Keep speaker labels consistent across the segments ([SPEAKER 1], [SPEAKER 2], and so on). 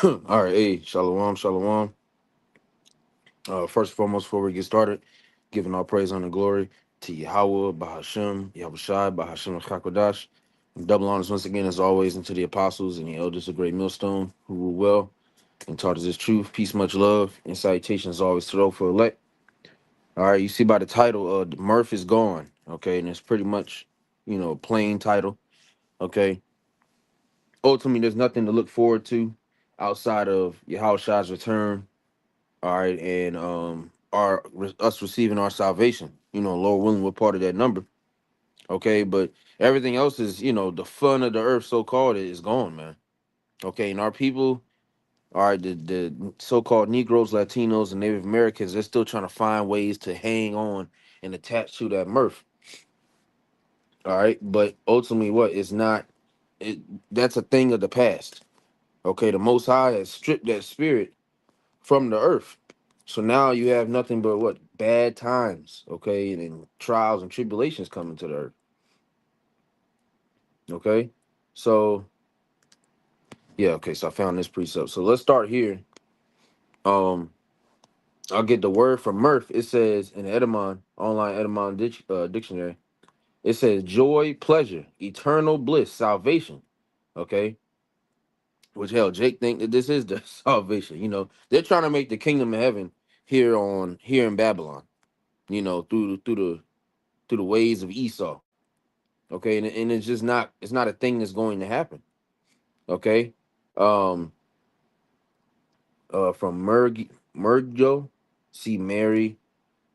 [SPEAKER 1] All right, hey, shalom, shalom. First and foremost, before we get started, giving all praise, honor, and glory to Yahweh, Bahashem, Yahushai, Bahashem, Chakodash. Double honors once again, as always, and to the apostles and the elders of Great Millstone who rule well and taught us this truth. Peace, much love, and salutations always to those for elect. All right, you see by the title, Mirth is gone. Okay, and it's pretty much, plain title. Okay, ultimately, there's nothing to look forward to outside of Yahushua's return. All right, and us receiving our salvation. Lord willing, we're part of that number. Okay, but everything else is, the fun of the earth, so called, is gone, man. Okay, and our people, all right, the so-called Negroes, Latinos, and Native Americans, they're still trying to find ways to hang on and attach to that mirth. All right, but ultimately, what is not it? That's a thing of the past. Okay, the Most High has stripped that spirit from the earth. So now you have nothing but what? Bad times, okay, and then trials and tribulations coming to the earth. Okay. So yeah, okay, so I found this precept. So let's start here. Um, I'll get the word from Mirth. It says in the Edemon, online Edemon dictionary, it says joy, pleasure, eternal bliss, salvation. Okay. Which hell, Jake think that this is the salvation. They're trying to make the kingdom of heaven here in Babylon, through the ways of Esau. Okay, and it's just not a thing that's going to happen. Okay. um from Mergo, see Mary,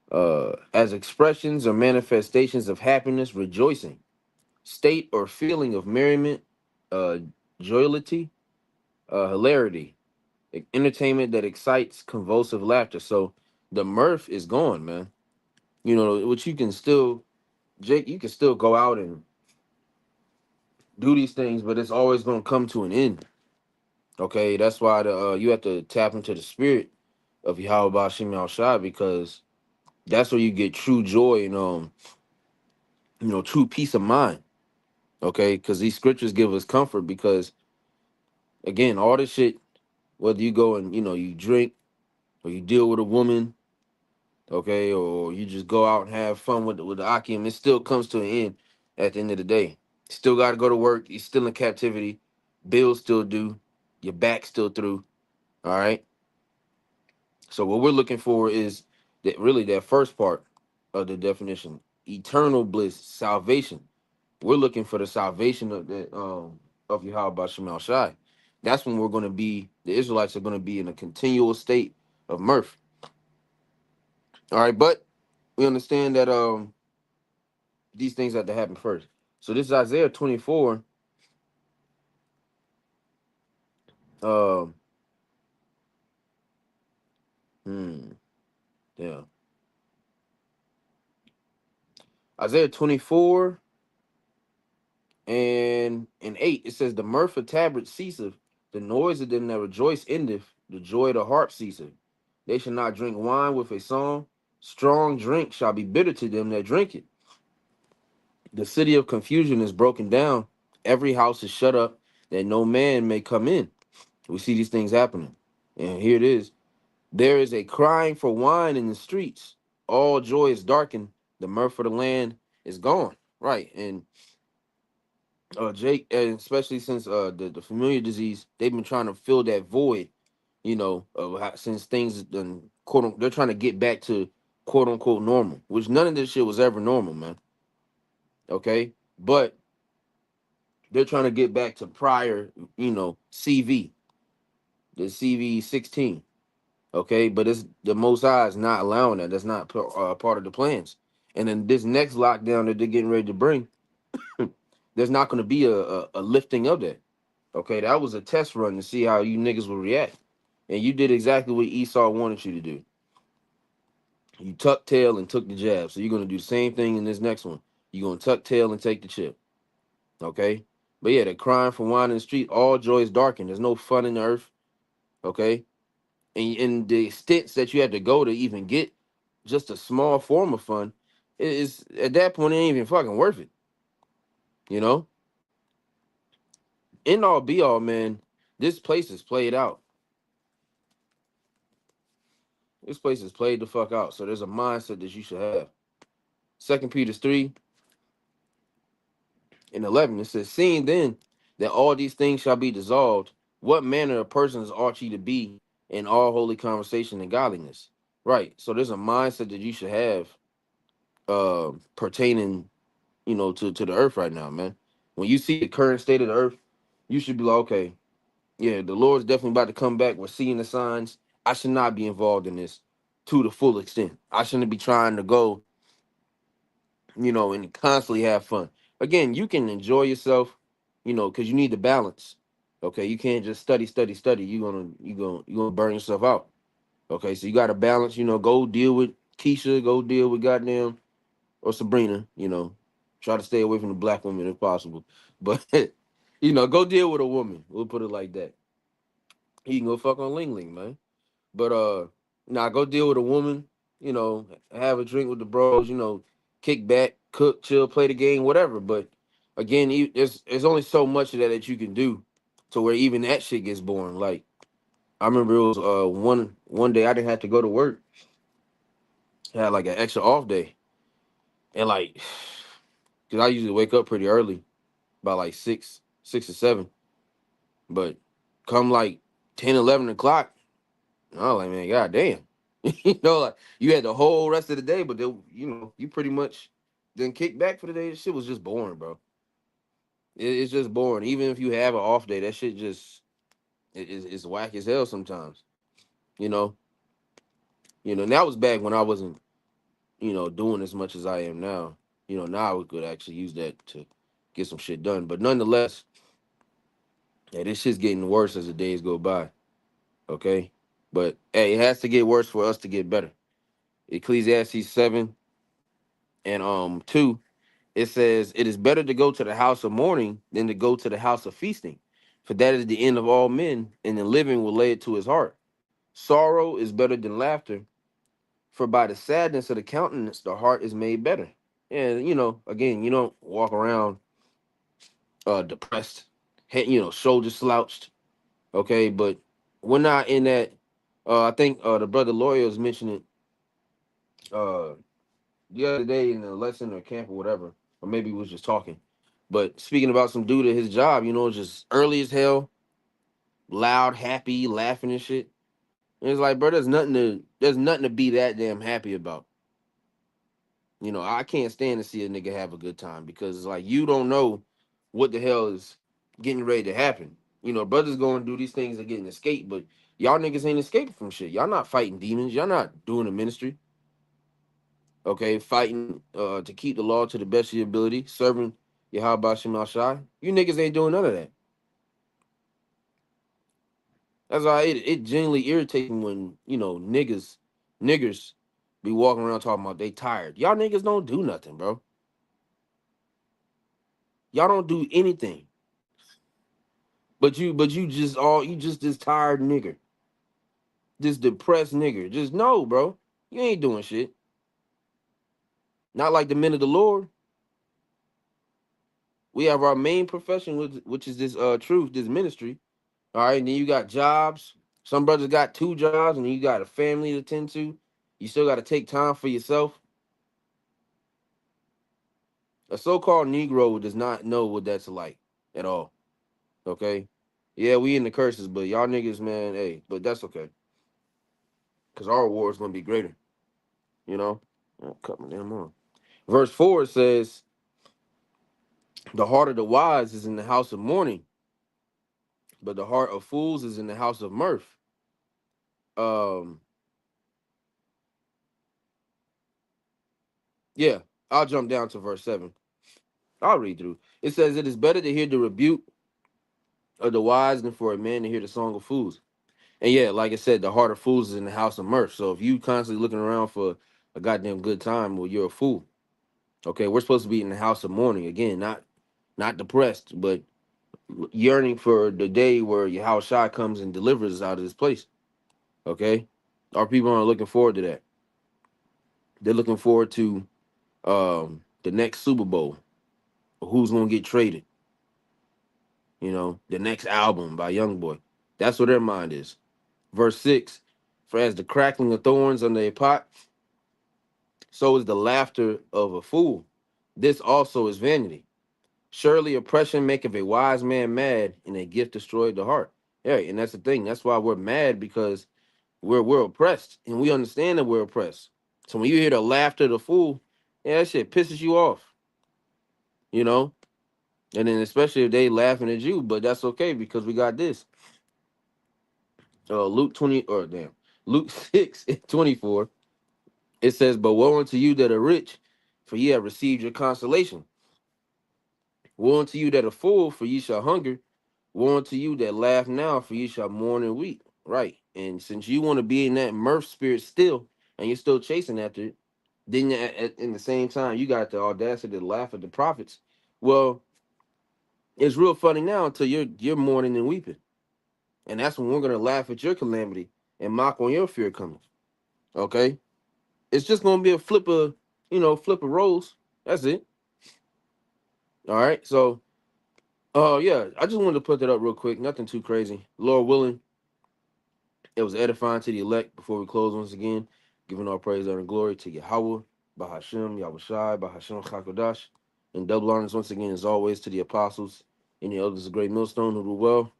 [SPEAKER 1] as expressions or manifestations of happiness, rejoicing, state or feeling of merriment, uh joyalty, hilarity, entertainment that excites convulsive laughter. So the mirth is gone, man. Which you can still, Jake, you can still go out and do these things, but it's always going to come to an end. Okay, that's why you have to tap into the spirit of Yahweh Bashim Al Shai, because that's where you get true joy and true peace of mind. Okay, because these scriptures give us comfort, because again, all this shit, whether you go and you drink, or you deal with a woman, okay, or you just go out and have fun with the Akim, it still comes to an end at the end of the day. Still got to go to work. You're still in captivity. Bills still due. Your back still through. All right. So what we're looking for is that first part of the definition: eternal bliss, salvation. We're looking for the salvation of Yahweh Bashim Al Shai. That's when we're going to be. The Israelites are going to be in a continual state of mirth. All right, but we understand that these things have to happen first. So this is Isaiah 24. Um, hmm, yeah, Isaiah 24 and 8. It says, "The mirth of tabrets ceaseth, the noise of them that rejoice endeth, the joy of the harp ceaseth. They shall not drink wine with a song. Strong drink shall be bitter to them that drink it. The city of confusion is broken down. Every house is shut up, that no man may come in." We see these things happening. And here it is. "There is a crying for wine in the streets. All joy is darkened. The mirth of the land is gone." Right. And Jake, and especially since the familiar disease, they've been trying to fill that void, since things done they're trying to get back to quote unquote normal, which none of this shit was ever normal, man. Okay. But they're trying to get back to prior, CV, the CV 16. Okay, but it's the Most High is not allowing that. That's not part of the plans. And then this next lockdown that they're getting ready to bring, there's not going to be a lifting of that. Okay, that was a test run to see how you niggas will react, and you did exactly what Esau wanted you to do. You tucked tail and took the jab. So you're going to do the same thing in this next one. You're going to tuck tail and take the chip. Okay, but yeah, they're crying for wine in the street. All joy is darkened. There's no fun in the earth. Okay, and the extents that you had to go to even get just a small form of fun is at that point it ain't even fucking worth it. You know, end all be all, man. This place is played out. This place is played the fuck out. So there's a mindset that you should have. 2 Peter 3:11, it says, seeing then that all these things shall be dissolved, what manner of persons ought ye to be in all holy conversation and godliness? Right. So there's a mindset that you should have pertaining, to the earth right now, man. When you see the current state of the earth, you should be like, okay, yeah, the Lord's definitely about to come back. We're seeing the signs. I should not be involved in this to the full extent. I shouldn't be trying to go, and constantly have fun. Again, you can enjoy yourself, because you need the balance. Okay, you can't just study, study, study. You're gonna burn yourself out. Okay, so you got to balance. Go deal with Keisha. Go deal with goddamn or Sabrina. Try to stay away from the black women if possible. But go deal with a woman. We'll put it like that. You can go fuck on Ling Ling, man. But now go deal with a woman, have a drink with the bros, kick back, cook, chill, play the game, whatever. But again, there's only so much of that you can do to where even that shit gets boring. Like I remember it was one day I didn't have to go to work. I had like an extra off day. And like cause I usually wake up pretty early, by like 6 or 7. But come like 10, 11 o'clock, I was like, man, god damn. Like you had the whole rest of the day, but then, you pretty much then kick back for the day. This shit was just boring, bro. It's just boring. Even if you have an off day, that shit just it's whack as hell sometimes. You know, and that was back when I wasn't, doing as much as I am now. Now we could actually use that to get some shit done. But nonetheless, yeah, this shit's getting worse as the days go by. Okay. But hey, it has to get worse for us to get better. Ecclesiastes 7:2, it says, it is better to go to the house of mourning than to go to the house of feasting, for that is the end of all men, and the living will lay it to his heart. Sorrow is better than laughter, for by the sadness of the countenance the heart is made better. And again, you don't walk around depressed, head, shoulders slouched. Okay, but we're not in that. I think the brother lawyer was mentioning uh the other day in the lesson or camp or whatever, or maybe he was just talking. But speaking about some dude at his job, just early as hell, loud, happy, laughing and shit. And it's like, bro, there's nothing to be that damn happy about. I can't stand to see a nigga have a good time because it's like you don't know what the hell is getting ready to happen. Brothers going to do these things to get an escape, but y'all niggas ain't escaping from shit. Y'all not fighting demons. Y'all not doing the ministry. Okay, fighting to keep the law to the best of your ability, serving Yahweh Shem Shai. You niggas ain't doing none of that. That's why it genuinely irritates me when niggers be walking around talking about they tired. Y'all niggas don't do nothing, bro. Y'all don't do anything. But you just this tired nigger, this depressed nigger. Just no, bro. You ain't doing shit. Not like the men of the Lord. We have our main profession, which is this truth, this ministry. All right, and then you got jobs. Some brothers got 2 jobs, and you got a family to tend to. You still got to take time for yourself. A so-called Negro does not know what that's like at all. Okay, yeah, we in the curses, but y'all niggas, man, hey, but that's okay, cause our war is gonna be greater. You know, I'll cut my damn on. Verse 4 says, "The heart of the wise is in the house of mourning, but the heart of fools is in the house of mirth." Um, yeah, I'll jump down to verse 7. I'll read through. It says, "It is better to hear the rebuke of the wise than for a man to hear the song of fools." And yeah, like I said, the heart of fools is in the house of mirth. So if you constantly looking around for a goddamn good time, well, you're a fool. Okay, we're supposed to be in the house of mourning again, not depressed, but yearning for the day where Yahweh Shai comes and delivers us out of this place. Okay, our people aren't looking forward to that. They're looking forward to the next Super Bowl, who's gonna get traded. The next album by YoungBoy. That's what their mind is. Verse 6, For as the crackling of thorns under a pot, so is the laughter of a fool. This also is vanity. Surely oppression maketh a wise man mad, and a gift destroyed the heart. Yeah, and that's the thing. That's why we're mad, because we're oppressed, and we understand that we're oppressed. So when you hear the laughter of the fool, yeah, that shit pisses you off, you know. And then especially if they laughing at you, but that's okay because we got this. Luke 20 or damn Luke 6:24. It says, "But woe unto you that are rich, for ye have received your consolation. Woe unto you that are full, for ye shall hunger. Woe unto you that laugh now, for ye shall mourn and weep." Right. And since you want to be in that mirth spirit still, and you're still chasing after it, then in the same time, you got the audacity to laugh at the prophets. Well, it's real funny now until you're mourning and weeping. And that's when we're gonna laugh at your calamity and mock on your fear coming. Okay? It's just gonna be a flip of roles. That's it. All right. So yeah, I just wanted to put that up real quick. Nothing too crazy. Lord willing, it was edifying to the elect. Before we close once again, giving all praise, honor, and glory to Yahweh, Bahashem, Yahushai, Bahashem Chakodash, and double honors once again, as always, to the apostles and the elders of Great Millstone who do well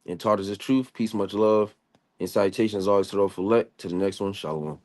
[SPEAKER 1] and taught us the truth. Peace, much love, and salutations always to the elect. To the next one, Shalom.